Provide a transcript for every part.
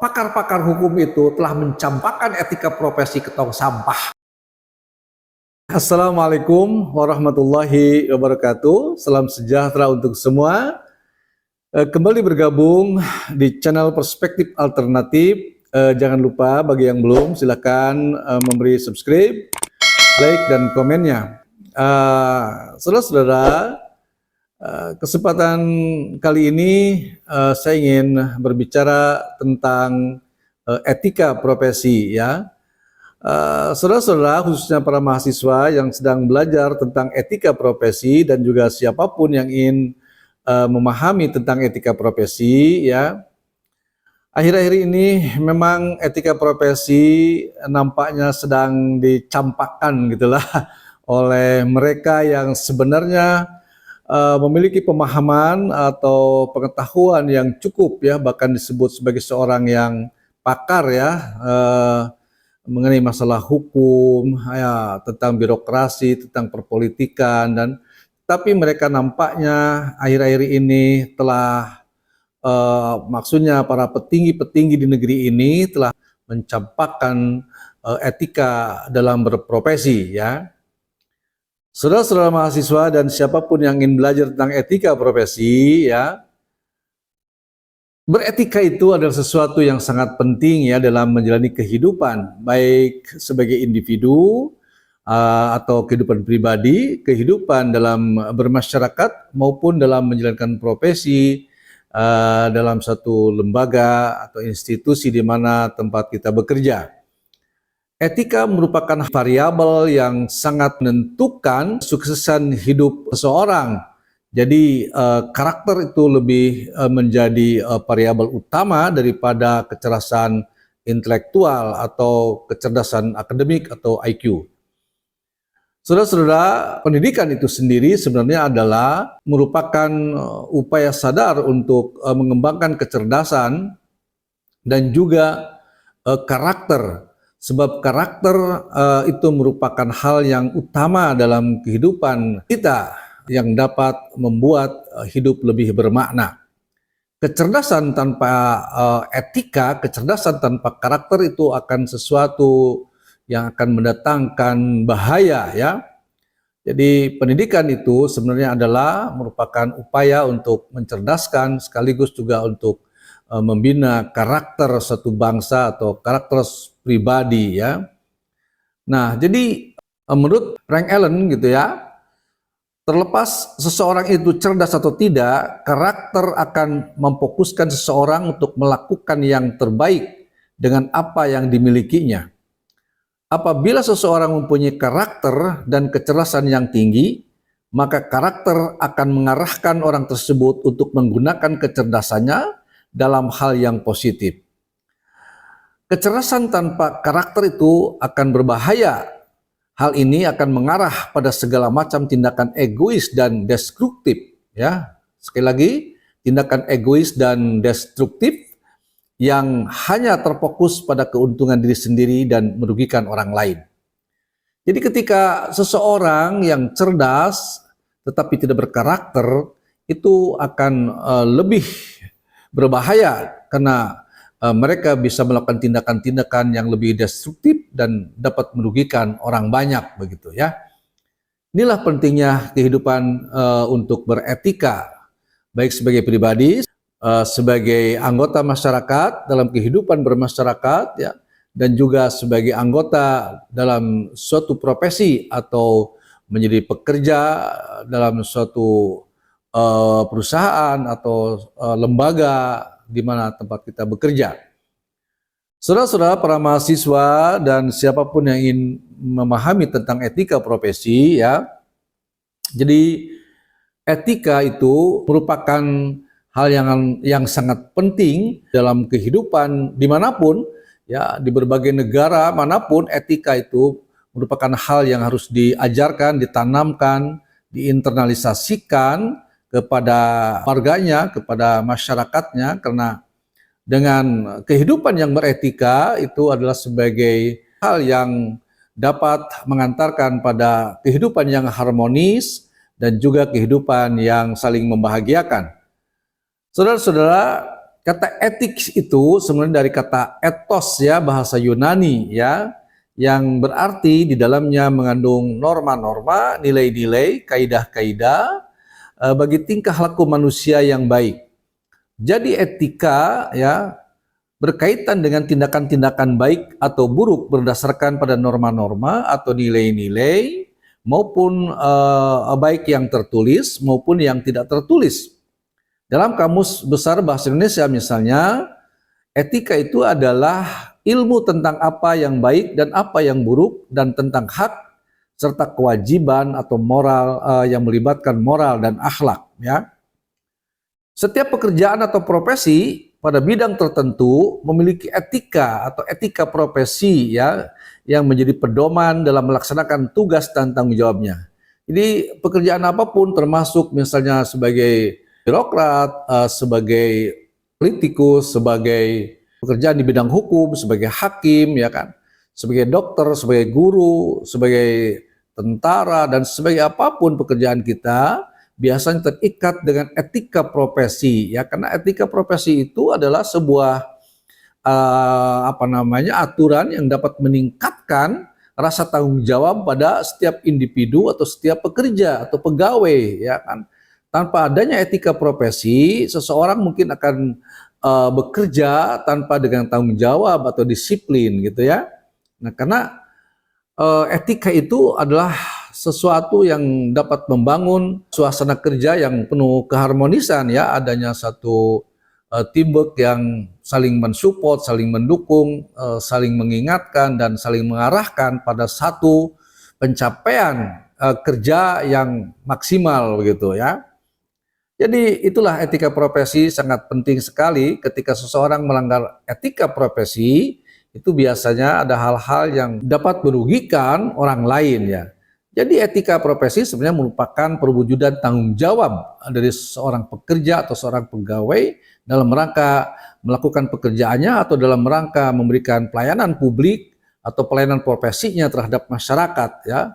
pakar-pakar hukum itu telah mencampakkan etika profesi ke tong sampah. Assalamualaikum warahmatullahi wabarakatuh. Salam sejahtera untuk semua. Kembali bergabung di channel Perspektif Alternatif. Jangan lupa bagi yang belum, silakan memberi subscribe, like dan komennya. Saudara-saudara, kesempatan kali ini saya ingin berbicara tentang etika profesi, ya. Saudara-saudara, khususnya para mahasiswa yang sedang belajar tentang etika profesi dan juga siapapun yang ingin memahami tentang etika profesi, ya. Akhir-akhir ini memang etika profesi nampaknya sedang dicampakkan gitulah oleh mereka yang sebenarnya memiliki pemahaman atau pengetahuan yang cukup, ya, bahkan disebut sebagai seorang yang pakar, ya, mengenai masalah hukum, ya, tentang birokrasi, tentang perpolitikan, dan tapi mereka nampaknya akhir-akhir ini telah maksudnya para petinggi-petinggi di negeri ini telah mencampakkan etika dalam berprofesi, ya. Saudara-saudara mahasiswa dan siapapun yang ingin belajar tentang etika profesi, ya, beretika itu adalah sesuatu yang sangat penting, ya, dalam menjalani kehidupan, baik sebagai individu atau kehidupan pribadi, kehidupan dalam bermasyarakat maupun dalam menjalankan profesi dalam satu lembaga atau institusi di mana tempat kita bekerja. Etika merupakan variabel yang sangat menentukan kesuksesan hidup seseorang. Jadi karakter itu lebih menjadi variabel utama daripada kecerdasan intelektual atau kecerdasan akademik atau IQ. Saudara-saudara, pendidikan itu sendiri sebenarnya adalah merupakan upaya sadar untuk mengembangkan kecerdasan dan juga karakter. Sebab karakter itu merupakan hal yang utama dalam kehidupan kita yang dapat membuat hidup lebih bermakna. Kecerdasan tanpa etika, kecerdasan tanpa karakter itu akan sesuatu yang akan mendatangkan bahaya, ya. Jadi pendidikan itu sebenarnya adalah merupakan upaya untuk mencerdaskan sekaligus juga untuk membina karakter satu bangsa atau karakter pribadi, ya. Nah, jadi menurut Frank Allen gitu, ya, terlepas seseorang itu cerdas atau tidak, karakter akan memfokuskan seseorang untuk melakukan yang terbaik dengan apa yang dimilikinya. Apabila seseorang mempunyai karakter dan kecerdasan yang tinggi, maka karakter akan mengarahkan orang tersebut untuk menggunakan kecerdasannya dalam hal yang positif. Kecerdasan tanpa karakter itu akan berbahaya. Hal ini akan mengarah pada segala macam tindakan egois dan destruktif, ya. Sekali lagi, tindakan egois dan destruktif yang hanya terfokus pada keuntungan diri sendiri dan merugikan orang lain. Jadi ketika seseorang yang cerdas tetapi tidak berkarakter, itu akan lebih berbahaya karena mereka bisa melakukan tindakan-tindakan yang lebih destruktif dan dapat merugikan orang banyak, begitu, ya. Inilah pentingnya kehidupan untuk beretika, baik sebagai pribadi, sebagai anggota masyarakat dalam kehidupan bermasyarakat, ya, dan juga sebagai anggota dalam suatu profesi atau menjadi pekerja dalam suatu perusahaan atau lembaga di mana tempat kita bekerja. Saudara-saudara, para mahasiswa dan siapapun yang ingin memahami tentang etika profesi, ya. Jadi etika itu merupakan hal yang sangat penting dalam kehidupan dimanapun, ya, di berbagai negara manapun. Etika itu merupakan hal yang harus diajarkan, ditanamkan, diinternalisasikan kepada warganya, kepada masyarakatnya, karena dengan kehidupan yang beretika itu adalah sebagai hal yang dapat mengantarkan pada kehidupan yang harmonis dan juga kehidupan yang saling membahagiakan. Saudara-saudara, Kata etik itu sebenarnya dari kata ethos ya, bahasa Yunani ya, yang berarti di dalamnya mengandung norma-norma, nilai-nilai, kaidah-kaidah bagi tingkah laku manusia yang baik. Jadi etika ya berkaitan dengan tindakan-tindakan baik atau buruk berdasarkan pada norma-norma atau nilai-nilai maupun baik yang tertulis maupun yang tidak tertulis. Dalam Kamus Besar Bahasa Indonesia misalnya, etika itu adalah ilmu tentang apa yang baik dan apa yang buruk dan tentang hak serta kewajiban atau moral yang melibatkan moral dan akhlak ya. Setiap pekerjaan atau profesi pada bidang tertentu memiliki etika atau etika profesi ya yang menjadi pedoman dalam melaksanakan tugas dan tanggung jawabnya. Jadi pekerjaan apapun termasuk misalnya sebagai birokrat, sebagai politikus, sebagai pekerjaan di bidang hukum, sebagai hakim ya kan, sebagai dokter, sebagai guru, sebagai tentara dan sebagai apapun pekerjaan kita biasanya terikat dengan etika profesi ya, karena etika profesi itu adalah sebuah aturan yang dapat meningkatkan rasa tanggung jawab pada setiap individu atau setiap pekerja atau pegawai ya kan. Tanpa adanya etika profesi, seseorang mungkin akan bekerja tanpa dengan tanggung jawab atau disiplin gitu ya. Nah, karena etika itu adalah sesuatu yang dapat membangun suasana kerja yang penuh keharmonisan ya, adanya satu teamwork yang saling mensupport, saling mendukung, saling mengingatkan dan saling mengarahkan pada satu pencapaian kerja yang maksimal begitu ya. Jadi itulah etika profesi sangat penting sekali. Ketika seseorang melanggar etika profesi, itu biasanya ada hal-hal yang dapat merugikan orang lain ya. Jadi etika profesi sebenarnya merupakan perwujudan tanggung jawab dari seorang pekerja atau seorang pegawai dalam rangka melakukan pekerjaannya atau dalam rangka memberikan pelayanan publik atau pelayanan profesinya terhadap masyarakat ya.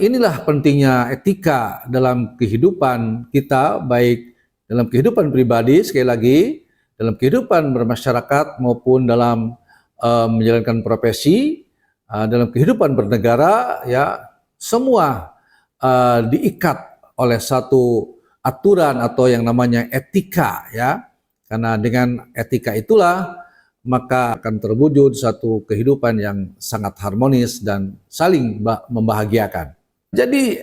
Inilah pentingnya etika dalam kehidupan kita, baik dalam kehidupan pribadi sekali lagi, dalam kehidupan bermasyarakat maupun dalam menjalankan profesi, dalam kehidupan bernegara ya, semua diikat oleh satu aturan atau yang namanya etika ya. Karena dengan etika itulah maka akan terwujud satu kehidupan yang sangat harmonis dan saling membahagiakan. Jadi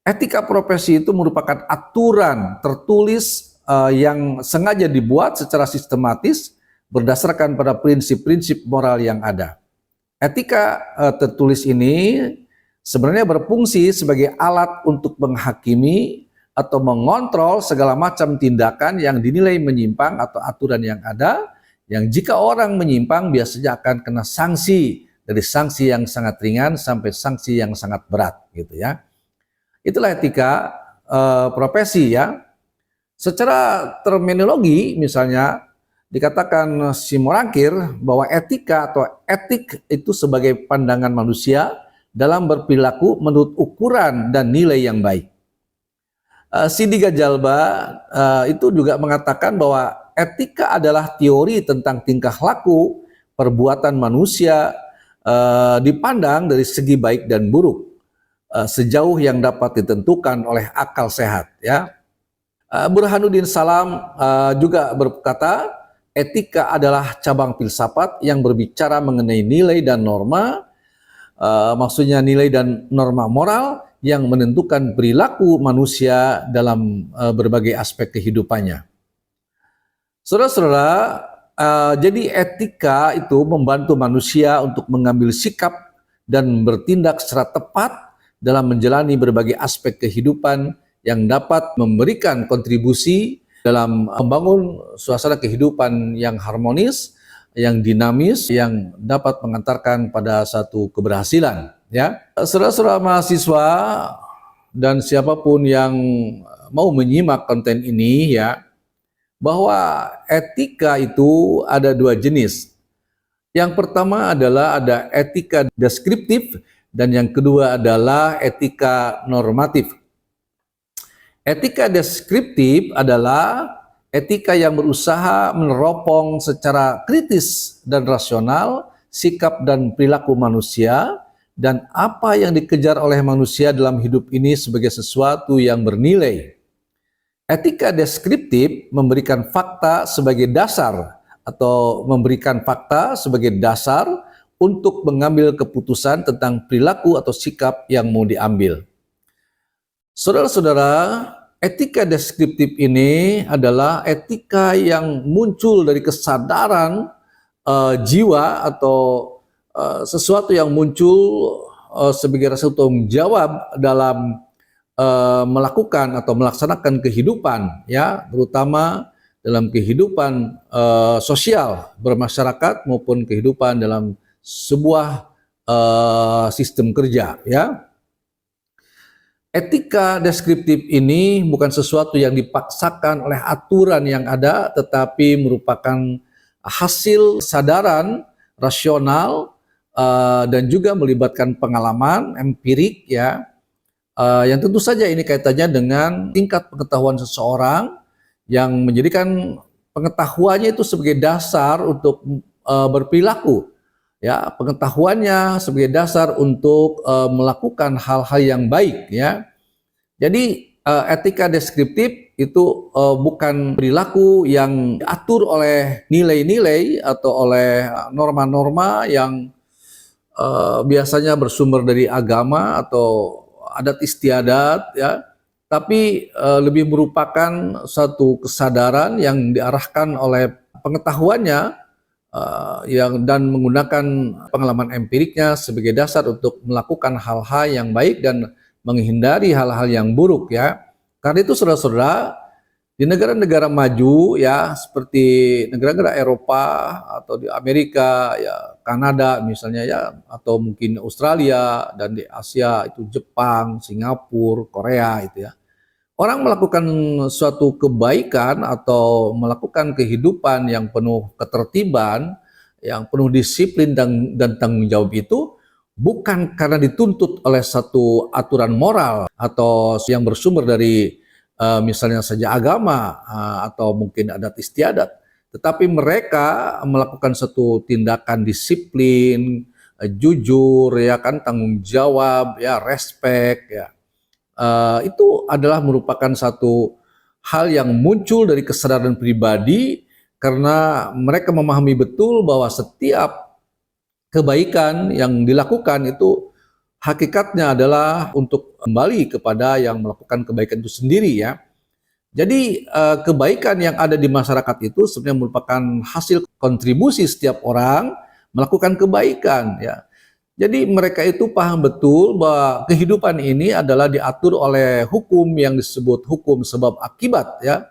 etika profesi itu merupakan aturan tertulis yang sengaja dibuat secara sistematis berdasarkan pada prinsip-prinsip moral yang ada. Etika tertulis ini sebenarnya berfungsi sebagai alat untuk menghakimi atau mengontrol segala macam tindakan yang dinilai menyimpang atau aturan yang ada, yang jika orang menyimpang biasanya akan kena sanksi, dari sanksi yang sangat ringan sampai sanksi yang sangat berat gitu ya. Itulah etika profesi ya. Secara terminologi misalnya dikatakan Simorangkir bahwa etika atau etik itu sebagai pandangan manusia dalam berperilaku menurut ukuran dan nilai yang baik. Sidi Gajalba itu juga mengatakan bahwa etika adalah teori tentang tingkah laku perbuatan manusia dipandang dari segi baik dan buruk sejauh yang dapat ditentukan oleh akal sehat ya. Burhanuddin Salam juga berkata etika adalah cabang filsafat yang berbicara mengenai nilai dan norma, maksudnya nilai dan norma moral yang menentukan perilaku manusia dalam berbagai aspek kehidupannya. Saudara-saudara, jadi etika itu membantu manusia untuk mengambil sikap dan bertindak secara tepat dalam menjalani berbagai aspek kehidupan yang dapat memberikan kontribusi dalam membangun suasana kehidupan yang harmonis, yang dinamis, yang dapat mengantarkan pada satu keberhasilan. Ya, saudara-saudara mahasiswa dan siapapun yang mau menyimak konten ini ya, bahwa etika itu ada dua jenis. Yang pertama adalah ada etika deskriptif dan yang kedua adalah etika normatif. Etika deskriptif adalah etika yang berusaha meneropong secara kritis dan rasional sikap dan perilaku manusia dan apa yang dikejar oleh manusia dalam hidup ini sebagai sesuatu yang bernilai. Etika deskriptif memberikan fakta sebagai dasar atau memberikan fakta sebagai dasar untuk mengambil keputusan tentang perilaku atau sikap yang mau diambil. Saudara-saudara, etika deskriptif ini adalah etika yang muncul dari kesadaran jiwa atau sesuatu yang muncul sebagai rasa tanggung jawab dalam melakukan atau melaksanakan kehidupan, ya, terutama dalam kehidupan sosial bermasyarakat maupun kehidupan dalam sebuah sistem kerja, ya. Etika deskriptif ini bukan sesuatu yang dipaksakan oleh aturan yang ada, tetapi merupakan hasil kesadaran rasional dan juga melibatkan pengalaman empirik, ya, yang tentu saja ini kaitannya dengan tingkat pengetahuan seseorang yang menjadikan pengetahuannya itu sebagai dasar untuk berperilaku, ya, pengetahuannya sebagai dasar untuk melakukan hal-hal yang baik, ya. Jadi etika deskriptif itu bukan perilaku yang diatur oleh nilai-nilai atau oleh norma-norma yang biasanya bersumber dari agama atau adat istiadat, ya, tapi lebih merupakan satu kesadaran yang diarahkan oleh pengetahuannya dan menggunakan pengalaman empiriknya sebagai dasar untuk melakukan hal-hal yang baik dan menghindari hal-hal yang buruk, ya. Karena itu saudara-saudara, di negara-negara maju, ya, seperti negara-negara Eropa atau di Amerika, ya, Kanada misalnya, ya, atau mungkin Australia, dan di Asia itu Jepang, Singapura, Korea itu, ya. Orang melakukan suatu kebaikan atau melakukan kehidupan yang penuh ketertiban, yang penuh disiplin dan tanggung jawab itu bukan karena dituntut oleh satu aturan moral atau yang bersumber dari misalnya saja agama atau mungkin adat istiadat, tetapi mereka melakukan satu tindakan disiplin, jujur, ya kan, tanggung jawab, ya, respect, ya. Itu adalah merupakan satu hal yang muncul dari kesadaran pribadi karena mereka memahami betul bahwa setiap kebaikan yang dilakukan itu hakikatnya adalah untuk kembali kepada yang melakukan kebaikan itu sendiri, ya. Jadi kebaikan yang ada di masyarakat itu sebenarnya merupakan hasil kontribusi setiap orang melakukan kebaikan, ya. Jadi mereka itu paham betul bahwa kehidupan ini adalah diatur oleh hukum yang disebut hukum sebab akibat, ya.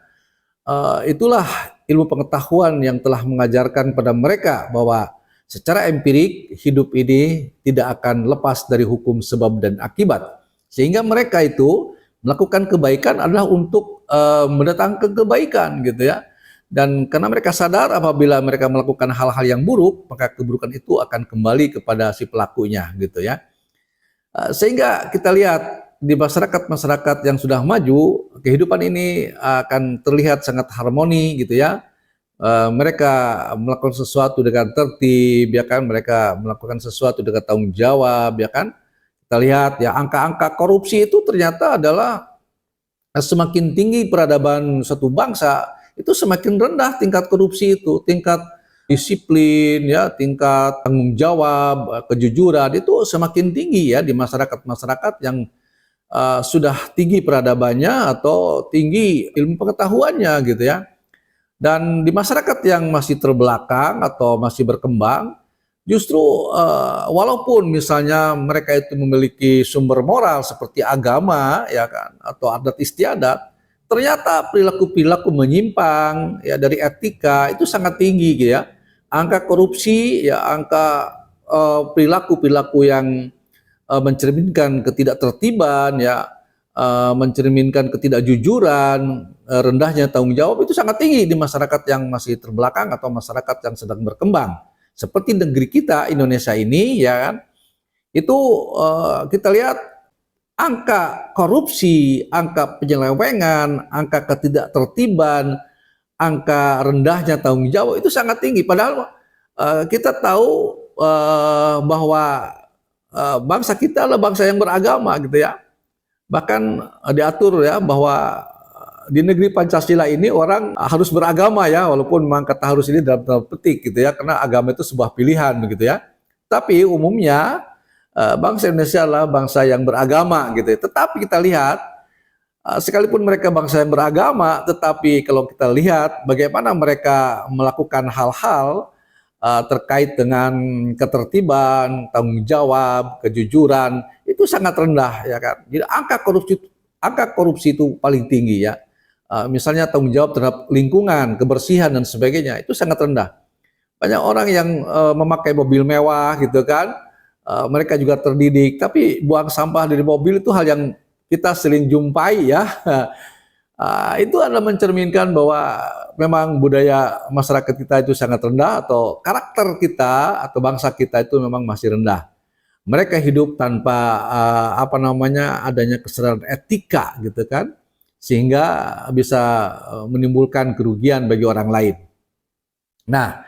Itulah ilmu pengetahuan yang telah mengajarkan pada mereka bahwa secara empirik hidup ini tidak akan lepas dari hukum sebab dan akibat. Sehingga mereka itu melakukan kebaikan adalah untuk mendatangkan kebaikan, gitu, ya. Dan karena mereka sadar apabila mereka melakukan hal-hal yang buruk, maka keburukan itu akan kembali kepada si pelakunya, gitu, ya. Sehingga kita lihat di masyarakat-masyarakat yang sudah maju, kehidupan ini akan terlihat sangat harmoni, gitu, ya. Mereka melakukan sesuatu dengan tertib, ya kan, mereka melakukan sesuatu dengan tanggung jawab, ya kan. Kita lihat, ya, angka-angka korupsi itu ternyata adalah semakin tinggi peradaban suatu bangsa, itu semakin rendah tingkat korupsi itu, tingkat disiplin, ya, tingkat tanggung jawab, kejujuran itu semakin tinggi, ya, di masyarakat-masyarakat yang sudah tinggi peradabannya atau tinggi ilmu pengetahuannya, gitu, ya. Dan di masyarakat yang masih terbelakang atau masih berkembang, justru walaupun misalnya mereka itu memiliki sumber moral seperti agama, ya kan, atau adat istiadat, ternyata perilaku-perilaku menyimpang, ya, dari etika itu sangat tinggi, gitu, ya. Angka korupsi, ya, angka perilaku-perilaku yang mencerminkan ketidaktertiban, ya, mencerminkan ketidakjujuran, rendahnya tanggung jawab itu sangat tinggi di masyarakat yang masih terbelakang atau masyarakat yang sedang berkembang. Seperti negeri kita Indonesia ini, ya kan, itu kita lihat angka korupsi, angka penyelewengan, angka ketidaktertiban, angka rendahnya tanggung jawab itu sangat tinggi. Padahal kita tahu bahwa bangsa kita adalah bangsa yang beragama gitu ya. Bahkan diatur ya bahwa di negeri Pancasila ini orang harus beragama ya, walaupun memang kata harus ini dalam tanda petik gitu ya, karena agama itu sebuah pilihan begitu ya. Tapi umumnya bangsa Indonesia adalah bangsa yang beragama gitu ya. Tetapi kita lihat sekalipun mereka bangsa yang beragama, tetapi kalau kita lihat bagaimana mereka melakukan hal-hal terkait dengan ketertiban, tanggung jawab, kejujuran itu sangat rendah ya kan. Jadi angka korupsi itu paling tinggi ya. Misalnya tanggung jawab terhadap lingkungan, kebersihan dan sebagainya itu sangat rendah. Banyak orang yang memakai mobil mewah gitu kan, mereka juga terdidik, tapi buang sampah dari mobil itu hal yang kita sering jumpai ya. Itu adalah mencerminkan bahwa memang budaya masyarakat kita itu sangat rendah, atau karakter kita atau bangsa kita itu memang masih rendah. Mereka hidup tanpa adanya kesadaran etika gitu kan, sehingga bisa menimbulkan kerugian bagi orang lain. Nah,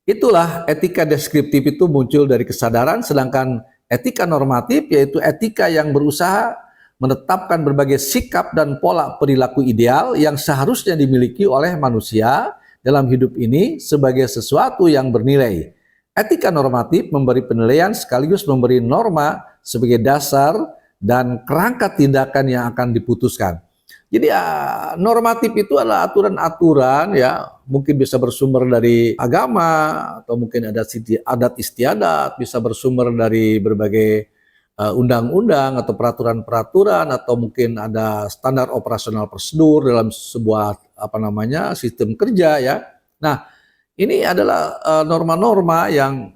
itulah etika deskriptif itu muncul dari kesadaran, sedangkan etika normatif yaitu etika yang berusaha menetapkan berbagai sikap dan pola perilaku ideal yang seharusnya dimiliki oleh manusia dalam hidup ini sebagai sesuatu yang bernilai. Etika normatif memberi penilaian sekaligus memberi norma sebagai dasar dan kerangka tindakan yang akan diputuskan. Jadi normatif itu adalah aturan-aturan ya, mungkin bisa bersumber dari agama atau mungkin ada adat istiadat, bisa bersumber dari berbagai undang-undang atau peraturan-peraturan, atau mungkin ada standar operasional prosedur dalam sebuah sistem kerja ya. Nah, ini adalah norma-norma yang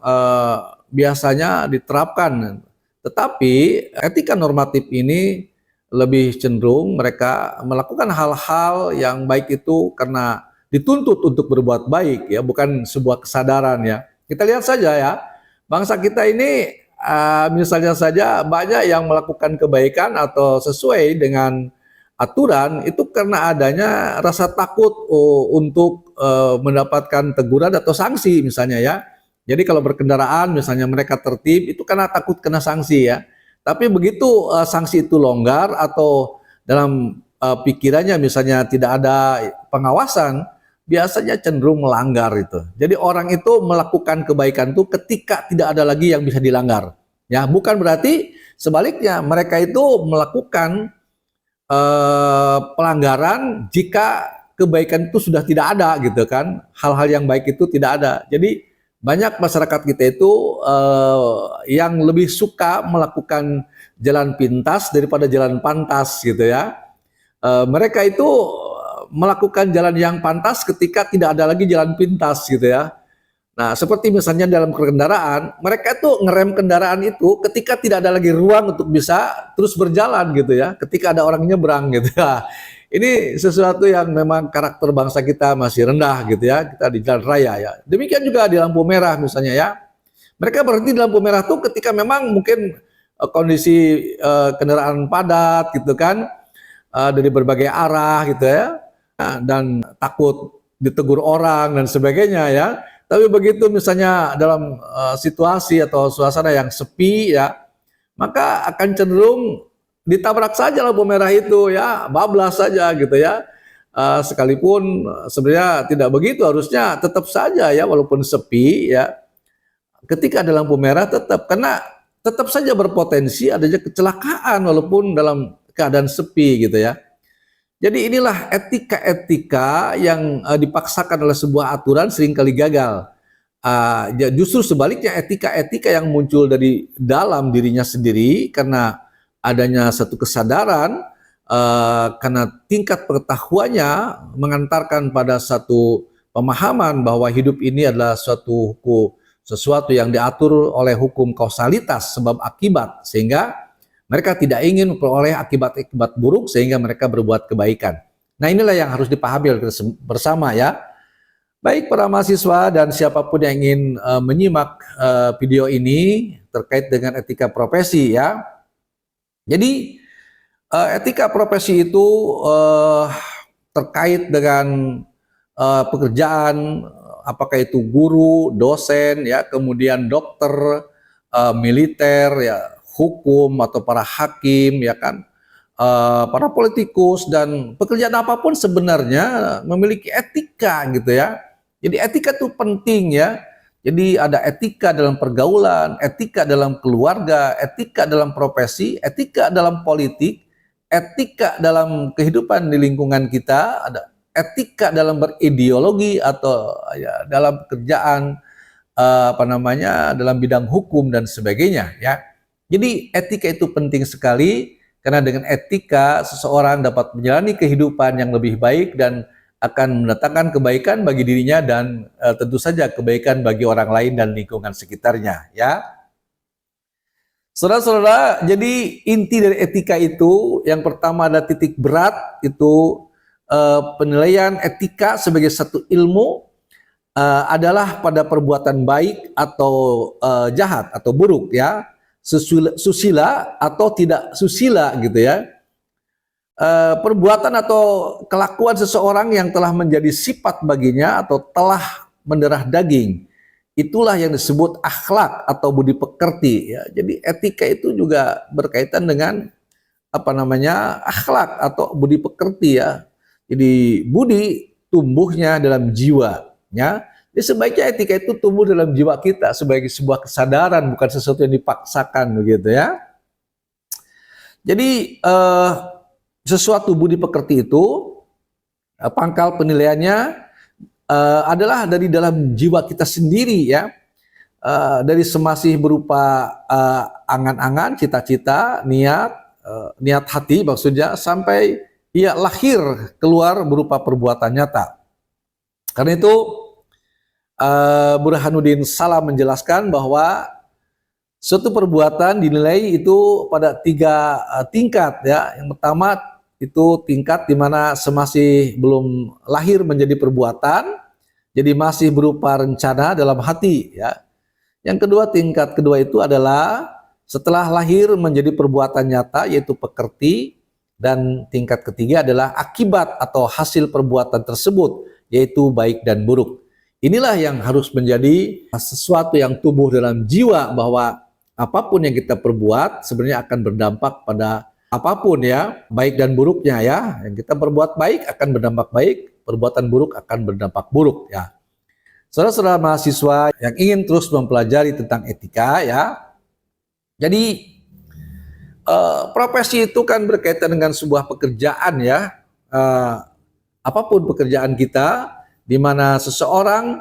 biasanya diterapkan. Tetapi etika normatif ini lebih cenderung mereka melakukan hal-hal yang baik itu karena dituntut untuk berbuat baik ya, bukan sebuah kesadaran ya. Kita lihat saja ya, bangsa kita ini misalnya saja banyak yang melakukan kebaikan atau sesuai dengan aturan itu karena adanya rasa takut untuk mendapatkan teguran atau sanksi misalnya ya. Jadi kalau berkendaraan misalnya mereka tertib itu karena takut kena sanksi ya. Tapi begitu sanksi itu longgar atau dalam pikirannya misalnya tidak ada pengawasan, biasanya cenderung melanggar itu. Jadi orang itu melakukan kebaikan itu ketika tidak ada lagi yang bisa dilanggar. Ya, bukan berarti sebaliknya mereka itu melakukan pelanggaran jika kebaikan itu sudah tidak ada gitu kan. Hal-hal yang baik itu tidak ada. Jadi banyak masyarakat kita itu yang lebih suka melakukan jalan pintas daripada jalan pantas gitu ya. Mereka itu melakukan jalan yang pantas ketika tidak ada lagi jalan pintas gitu ya. Nah, seperti misalnya dalam kendaraan, mereka tuh ngerem kendaraan itu ketika tidak ada lagi ruang untuk bisa terus berjalan gitu ya. Ketika ada orang nyebrang gitu ya. Ini sesuatu yang memang karakter bangsa kita masih rendah gitu ya, kita di jalan raya ya. Demikian juga di lampu merah misalnya ya. Mereka berhenti di lampu merah tuh ketika memang mungkin kondisi kendaraan padat gitu kan, dari berbagai arah gitu ya, dan takut ditegur orang dan sebagainya ya. Tapi begitu misalnya dalam situasi atau suasana yang sepi ya, maka akan cenderung ditabrak saja lampu merah itu ya, bablas saja gitu ya. Sekalipun sebenarnya tidak begitu, harusnya tetap saja ya, walaupun sepi ya, ketika ada lampu merah karena tetap saja berpotensi adanya kecelakaan walaupun dalam keadaan sepi gitu ya. Jadi inilah etika-etika yang dipaksakan oleh sebuah aturan seringkali gagal. Justru sebaliknya etika-etika yang muncul dari dalam dirinya sendiri karena adanya satu kesadaran, karena tingkat pengetahuannya mengantarkan pada satu pemahaman bahwa hidup ini adalah sesuatu yang diatur oleh hukum kausalitas sebab akibat, sehingga mereka tidak ingin memperoleh akibat-akibat buruk sehingga mereka berbuat kebaikan. Nah, inilah yang harus dipahami bersama ya. Baik para mahasiswa dan siapapun yang ingin menyimak video ini terkait dengan etika profesi ya. Jadi etika profesi itu terkait dengan pekerjaan, apakah itu guru, dosen, ya, kemudian dokter, militer, ya, hukum atau para hakim, ya kan, para politikus dan pekerjaan apapun sebenarnya memiliki etika gitu ya. Jadi etika itu penting ya. Jadi ada etika dalam pergaulan, etika dalam keluarga, etika dalam profesi, etika dalam politik, etika dalam kehidupan di lingkungan kita, ada etika dalam berideologi atau ya dalam pekerjaan, dalam bidang hukum dan sebagainya ya. Jadi etika itu penting sekali karena dengan etika seseorang dapat menjalani kehidupan yang lebih baik dan akan mendatangkan kebaikan bagi dirinya dan tentu saja kebaikan bagi orang lain dan lingkungan sekitarnya ya. Saudara-saudara, jadi inti dari etika itu yang pertama ada titik berat itu penilaian etika sebagai satu ilmu adalah pada perbuatan baik atau jahat atau buruk ya, susila atau tidak susila gitu ya. Perbuatan atau kelakuan seseorang yang telah menjadi sifat baginya atau telah mendarah daging, itulah yang disebut akhlak atau budi pekerti ya. Jadi etika itu juga berkaitan dengan akhlak atau budi pekerti ya. Jadi budi tumbuhnya dalam jiwa ya. Jadi sebaiknya etika itu tumbuh dalam jiwa kita sebagai sebuah kesadaran, bukan sesuatu yang dipaksakan begitu ya. Jadi sesuatu budi pekerti itu pangkal penilaiannya adalah dari dalam jiwa kita sendiri ya, dari semasih berupa angan-angan, cita-cita, niat hati maksudnya sampai ia lahir keluar berupa perbuatan nyata. Karena itu Burhanuddin Salam menjelaskan bahwa suatu perbuatan dinilai itu pada 3 tingkat ya. Yang pertama itu tingkat di mana semasih belum lahir menjadi perbuatan, jadi masih berupa rencana dalam hati ya. Yang kedua, tingkat kedua itu adalah setelah lahir menjadi perbuatan nyata yaitu pekerti, dan tingkat ketiga adalah akibat atau hasil perbuatan tersebut yaitu baik dan buruk. Inilah yang harus menjadi sesuatu yang tumbuh dalam jiwa, bahwa apapun yang kita perbuat sebenarnya akan berdampak pada apapun ya, baik dan buruknya ya. Yang kita perbuat baik akan berdampak baik, perbuatan buruk akan berdampak buruk ya. Saudara-saudara mahasiswa yang ingin terus mempelajari tentang etika ya. Jadi profesi itu kan berkaitan dengan sebuah pekerjaan ya. Apapun pekerjaan kita, di mana seseorang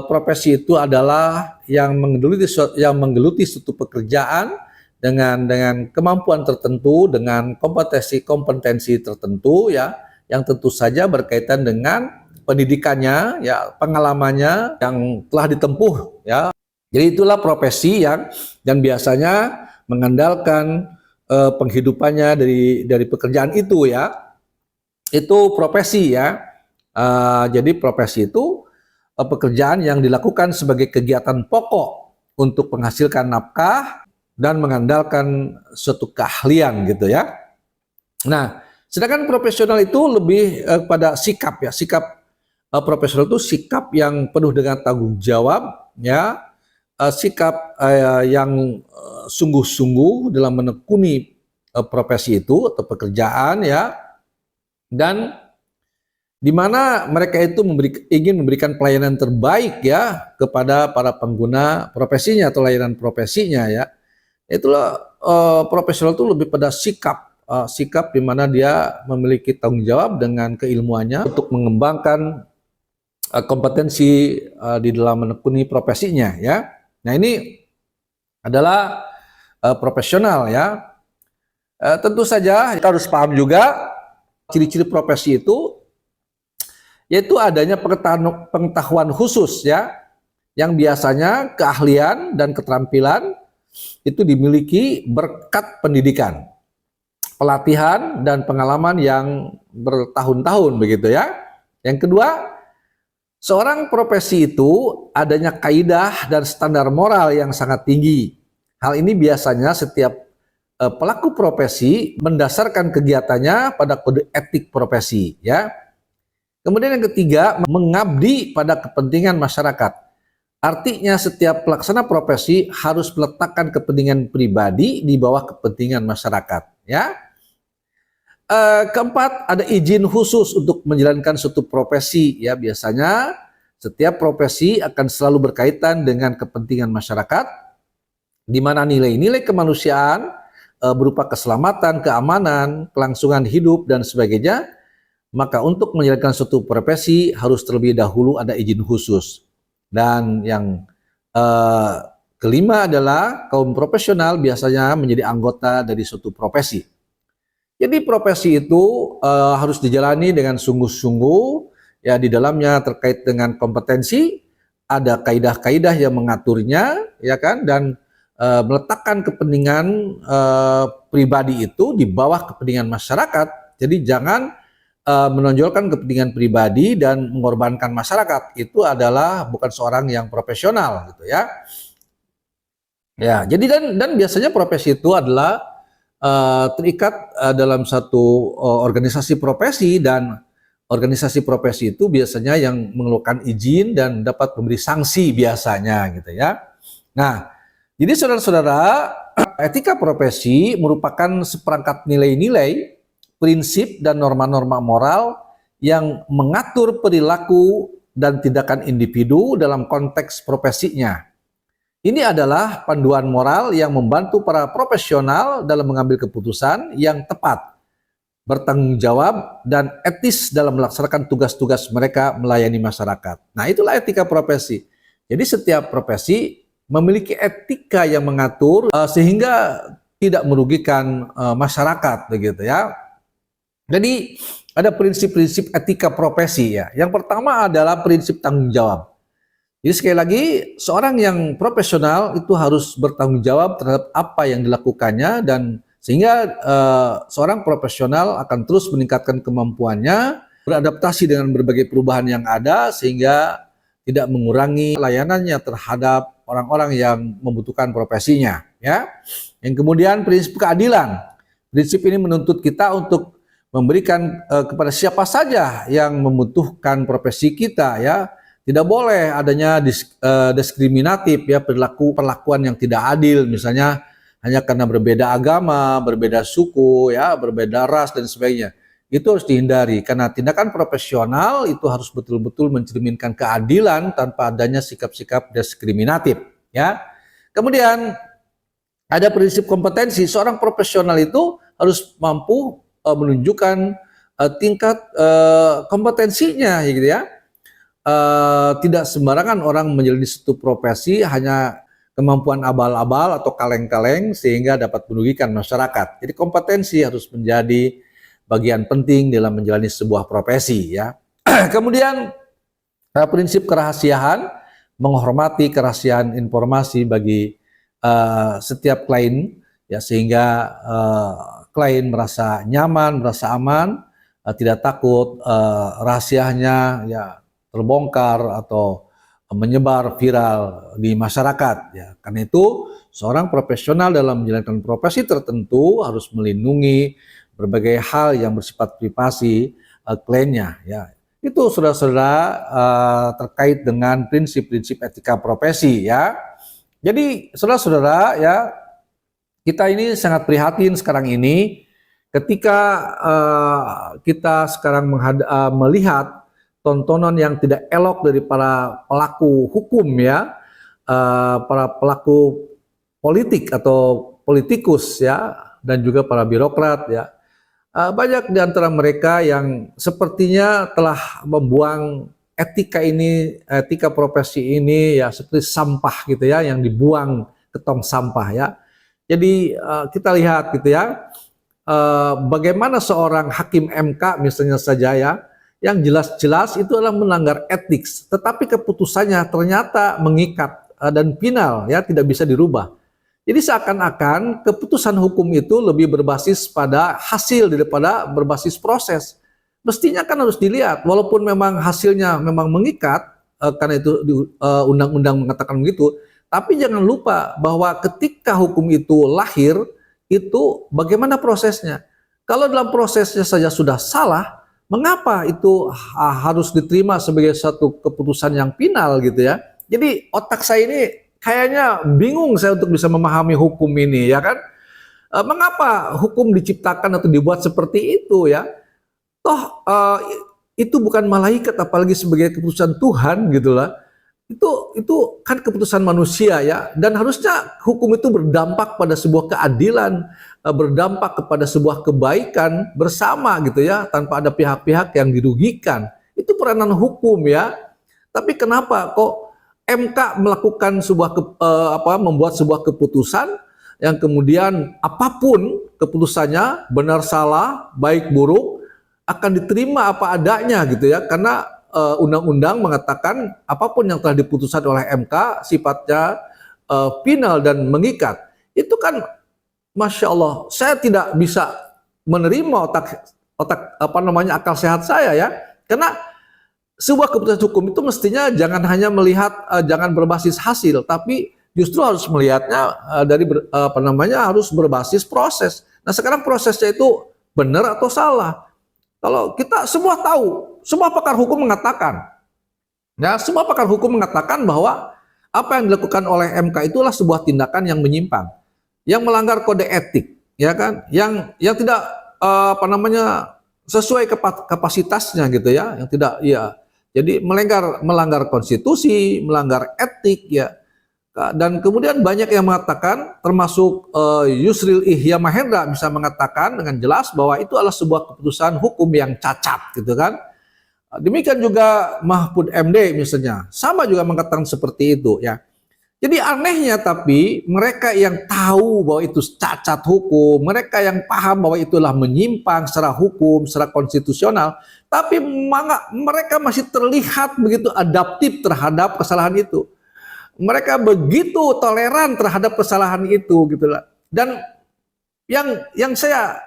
profesi itu adalah yang menggeluti suatu pekerjaan dengan kemampuan tertentu, dengan kompetensi tertentu ya, yang tentu saja berkaitan dengan pendidikannya ya, pengalamannya yang telah ditempuh ya. Jadi itulah profesi yang dan biasanya mengandalkan penghidupannya dari pekerjaan itu ya. Itu profesi ya. Jadi profesi itu pekerjaan yang dilakukan sebagai kegiatan pokok untuk menghasilkan nafkah dan mengandalkan suatu keahlian gitu ya. Nah, sedangkan profesional itu lebih pada sikap ya. Sikap profesional itu sikap yang penuh dengan tanggung jawab ya. Sikap yang sungguh-sungguh dalam menekuni profesi itu atau pekerjaan ya. Dan di mana mereka itu ingin memberikan pelayanan terbaik ya kepada para pengguna profesinya atau layanan profesinya ya. Itulah profesional itu lebih pada sikap di mana dia memiliki tanggung jawab dengan keilmuannya untuk mengembangkan kompetensi di dalam menekuni profesinya ya. Nah, ini adalah profesional ya. Tentu saja kita harus paham juga ciri-ciri profesi itu, yaitu adanya pengetahuan khusus ya, yang biasanya keahlian dan keterampilan itu dimiliki berkat pendidikan, pelatihan dan pengalaman yang bertahun-tahun begitu ya. Yang kedua, seorang profesi itu adanya kaidah dan standar moral yang sangat tinggi. Hal ini biasanya setiap pelaku profesi mendasarkan kegiatannya pada kode etik profesi ya. Kemudian yang ketiga, mengabdi pada kepentingan masyarakat. Artinya setiap pelaksana profesi harus meletakkan kepentingan pribadi di bawah kepentingan masyarakat. Ya. Keempat, ada izin khusus untuk menjalankan suatu profesi. Ya, biasanya setiap profesi akan selalu berkaitan dengan kepentingan masyarakat, di mana nilai-nilai kemanusiaan berupa keselamatan, keamanan, kelangsungan hidup, dan sebagainya. Maka untuk menjalankan suatu profesi harus terlebih dahulu ada izin khusus. Dan yang kelima adalah kaum profesional biasanya menjadi anggota dari suatu profesi. Jadi profesi itu harus dijalani dengan sungguh-sungguh, ya, di dalamnya terkait dengan kompetensi, ada kaidah-kaidah yang mengaturnya, ya kan, dan meletakkan kepentingan pribadi itu di bawah kepentingan masyarakat. Jadi jangan menonjolkan kepentingan pribadi dan mengorbankan masyarakat. Itu adalah bukan seorang yang profesional, gitu ya. Ya, jadi dan biasanya profesi itu adalah terikat dalam satu organisasi profesi, dan organisasi profesi itu biasanya yang mengeluarkan izin dan dapat memberi sanksi biasanya, gitu ya. Nah, jadi saudara-saudara, etika profesi merupakan seperangkat nilai-nilai, prinsip dan norma-norma moral yang mengatur perilaku dan tindakan individu dalam konteks profesinya. Ini adalah panduan moral yang membantu para profesional dalam mengambil keputusan yang tepat, bertanggung jawab, dan etis dalam melaksanakan tugas-tugas mereka melayani masyarakat. Nah, itulah etika profesi. Jadi setiap profesi memiliki etika yang mengatur sehingga tidak merugikan masyarakat, begitu ya. Jadi ada prinsip-prinsip etika profesi ya. Yang pertama adalah prinsip tanggung jawab. Jadi sekali lagi, seorang yang profesional itu harus bertanggung jawab terhadap apa yang dilakukannya, dan sehingga seorang profesional akan terus meningkatkan kemampuannya, beradaptasi dengan berbagai perubahan yang ada, sehingga tidak mengurangi layanannya terhadap orang-orang yang membutuhkan profesinya. Ya. Yang kemudian prinsip keadilan. Prinsip ini menuntut kita untuk memberikan kepada siapa saja yang membutuhkan profesi kita, ya. Tidak boleh adanya diskriminatif, ya, perlakuan yang tidak adil, misalnya hanya karena berbeda agama, berbeda suku, ya, berbeda ras dan sebagainya. Itu harus dihindari, karena tindakan profesional itu harus betul-betul mencerminkan keadilan tanpa adanya sikap-sikap diskriminatif, ya. Kemudian ada prinsip kompetensi. Seorang profesional itu harus mampu menunjukkan tingkat kompetensinya, gitu ya. Tidak sembarangan orang menjalani suatu profesi hanya kemampuan abal-abal atau kaleng-kaleng sehingga dapat merugikan masyarakat. Jadi kompetensi harus menjadi bagian penting dalam menjalani sebuah profesi, ya. Kemudian prinsip kerahasiaan, menghormati kerahasiaan informasi bagi setiap klien, ya, sehingga klien merasa nyaman, merasa aman, tidak takut rahasianya, ya, terbongkar atau menyebar viral di masyarakat, ya. Karena itu seorang profesional dalam menjalankan profesi tertentu harus melindungi berbagai hal yang bersifat privasi kliennya, ya. Itu saudara-saudara terkait dengan prinsip-prinsip etika profesi, ya. Jadi saudara-saudara, ya, kita ini sangat prihatin sekarang ini ketika kita sekarang melihat tontonan yang tidak elok dari para pelaku hukum, ya, para pelaku politik atau politikus, ya, dan juga para birokrat, ya. Banyak di antara mereka yang sepertinya telah membuang etika profesi ini, ya, seperti sampah, gitu ya, yang dibuang ke tong sampah, ya. Jadi kita lihat, gitu ya, bagaimana seorang hakim MK misalnya saja, ya, yang jelas-jelas itu adalah melanggar etik, tetapi keputusannya ternyata mengikat dan final, ya, tidak bisa dirubah. Jadi seakan-akan keputusan hukum itu lebih berbasis pada hasil daripada berbasis proses. Mestinya kan harus dilihat, walaupun memang hasilnya memang mengikat, karena itu undang-undang mengatakan begitu, tapi jangan lupa bahwa ketika hukum itu lahir, itu bagaimana prosesnya. Kalau dalam prosesnya saja sudah salah, mengapa itu harus diterima sebagai satu keputusan yang final gitu ya. Jadi otak saya ini kayaknya bingung saya untuk bisa memahami hukum ini ya kan. Mengapa hukum diciptakan atau dibuat seperti itu ya? Toh itu bukan malaikat apalagi sebagai keputusan Tuhan gitulah. Itu kan keputusan manusia ya, dan harusnya hukum itu berdampak pada sebuah keadilan, berdampak kepada sebuah kebaikan bersama gitu ya, tanpa ada pihak-pihak yang dirugikan. Itu peranan hukum ya. Tapi kenapa kok MK melakukan membuat sebuah keputusan yang kemudian apapun keputusannya, benar salah, baik buruk, akan diterima apa adanya gitu ya, karena undang-undang mengatakan apapun yang telah diputuskan oleh MK sifatnya final dan mengikat. Itu kan Masya Allah, saya tidak bisa menerima akal sehat saya ya. Karena sebuah keputusan hukum itu mestinya jangan hanya melihat jangan berbasis hasil, tapi justru harus melihatnya harus berbasis proses. Nah, sekarang prosesnya itu benar atau salah. Kalau kita semua tahu, semua pakar hukum mengatakan, ya semua pakar hukum mengatakan bahwa apa yang dilakukan oleh MK itulah sebuah tindakan yang menyimpang, yang melanggar kode etik, ya kan, yang tidak sesuai kapasitasnya gitu ya, yang tidak ya, jadi melanggar konstitusi, melanggar etik ya. Dan kemudian banyak yang mengatakan, termasuk Yusril Ihya Mahendra bisa mengatakan dengan jelas bahwa itu adalah sebuah keputusan hukum yang cacat gitu kan. Demikian juga Mahfud MD misalnya, sama juga mengatakan seperti itu ya. Jadi anehnya tapi mereka yang tahu bahwa itu cacat hukum, mereka yang paham bahwa itulah menyimpang secara hukum, secara konstitusional, tapi mereka masih terlihat begitu adaptif terhadap kesalahan itu. Mereka begitu toleran terhadap kesalahan itu gitulah. Dan yang saya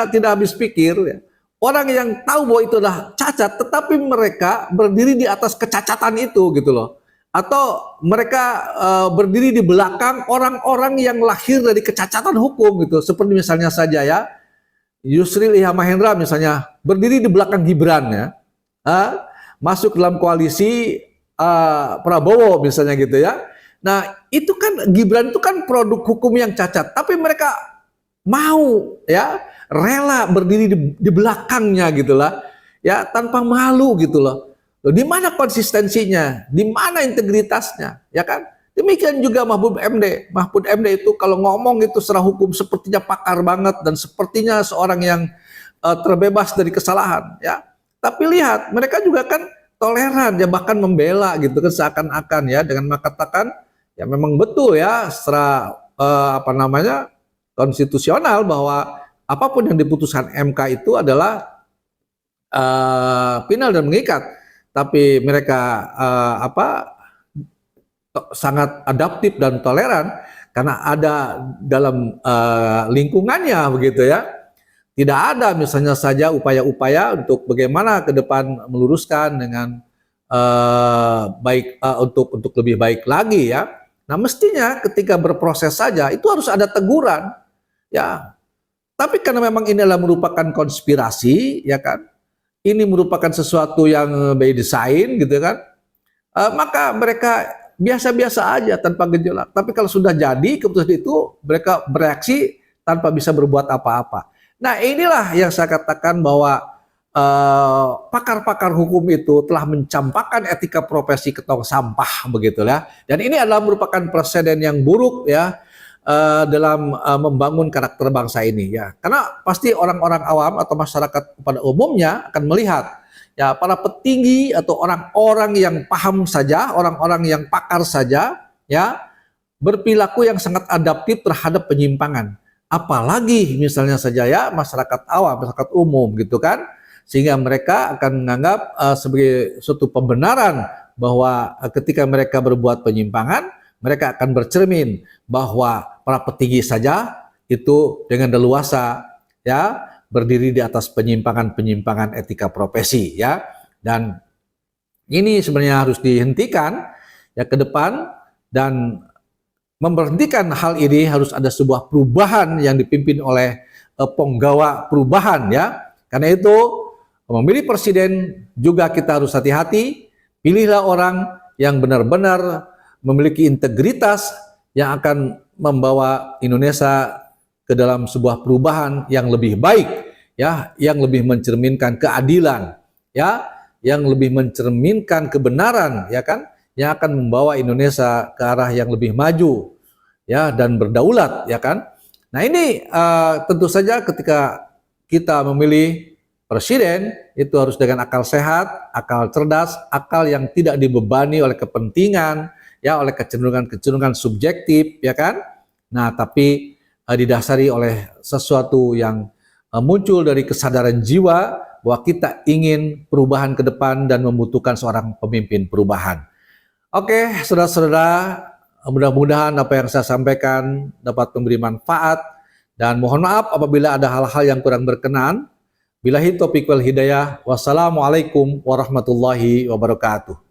tidak habis pikir ya, orang yang tahu bahwa itu adalah cacat tetapi mereka berdiri di atas kecacatan itu gitu loh. Atau mereka berdiri di belakang orang-orang yang lahir dari kecacatan hukum gitu. Seperti misalnya saja ya, Yusril Ihya Mahendra misalnya berdiri di belakang Gibran ya, masuk dalam koalisi Prabowo misalnya gitu ya. Nah itu kan Gibran itu kan produk hukum yang cacat, tapi mereka mau ya rela berdiri di belakangnya gitulah ya, tanpa malu gitu loh. Di mana konsistensinya, di mana integritasnya, ya kan? Demikian juga Mahfud MD. Mahfud MD itu kalau ngomong itu secara hukum sepertinya pakar banget dan sepertinya seorang yang terbebas dari kesalahan ya. Tapi lihat mereka juga kan toleran ya, bahkan membela gitu kan, seakan-akan ya dengan mengatakan ya memang betul ya secara konstitusional bahwa apapun yang diputuskan MK itu adalah final dan mengikat. Tapi mereka sangat adaptif dan toleran karena ada dalam lingkungannya begitu ya. Tidak ada misalnya saja upaya-upaya untuk bagaimana ke depan meluruskan dengan untuk lebih baik lagi ya. Nah mestinya ketika berproses saja itu harus ada teguran ya. Tapi karena memang ini adalah merupakan konspirasi ya kan, ini merupakan sesuatu yang by design gitu kan, maka mereka biasa-biasa aja tanpa gejolak. Tapi kalau sudah jadi keputusan itu, mereka bereaksi tanpa bisa berbuat apa-apa. Nah inilah yang saya katakan bahwa pakar-pakar hukum itu telah mencampakkan etika profesi ke tong sampah begitu ya. Dan ini adalah merupakan presiden yang buruk ya dalam membangun karakter bangsa ini ya. Karena pasti orang-orang awam atau masyarakat pada umumnya akan melihat ya para petinggi atau orang-orang yang paham saja, orang-orang yang pakar saja ya berperilaku yang sangat adaptif terhadap penyimpangan. Apalagi misalnya saja ya masyarakat awam, masyarakat umum gitu kan, sehingga mereka akan menganggap sebagai suatu pembenaran bahwa ketika mereka berbuat penyimpangan, mereka akan bercermin bahwa para petinggi saja itu dengan leluasa ya berdiri di atas penyimpangan-penyimpangan etika profesi ya. Dan ini sebenarnya harus dihentikan ya ke depan, dan memberhentikan hal ini harus ada sebuah perubahan yang dipimpin oleh penggawa perubahan ya. Karena itu, memilih presiden juga kita harus hati-hati. Pilihlah orang yang benar-benar memiliki integritas yang akan membawa Indonesia ke dalam sebuah perubahan yang lebih baik, ya, yang lebih mencerminkan keadilan, ya, yang lebih mencerminkan kebenaran, ya kan, yang akan membawa Indonesia ke arah yang lebih maju, ya, dan berdaulat, ya kan. Nah ini tentu saja ketika kita memilih presiden itu harus dengan akal sehat, akal cerdas, akal yang tidak dibebani oleh kepentingan, ya, oleh kecenderungan-kecenderungan subjektif, ya kan. Nah, tapi didasari oleh sesuatu yang muncul dari kesadaran jiwa bahwa kita ingin perubahan ke depan dan membutuhkan seorang pemimpin perubahan. Oke, saudara-saudara, mudah-mudahan apa yang saya sampaikan dapat memberi manfaat dan mohon maaf apabila ada hal-hal yang kurang berkenan. Billahi taufiq wal hidayah. Wassalamualaikum warahmatullahi wabarakatuh.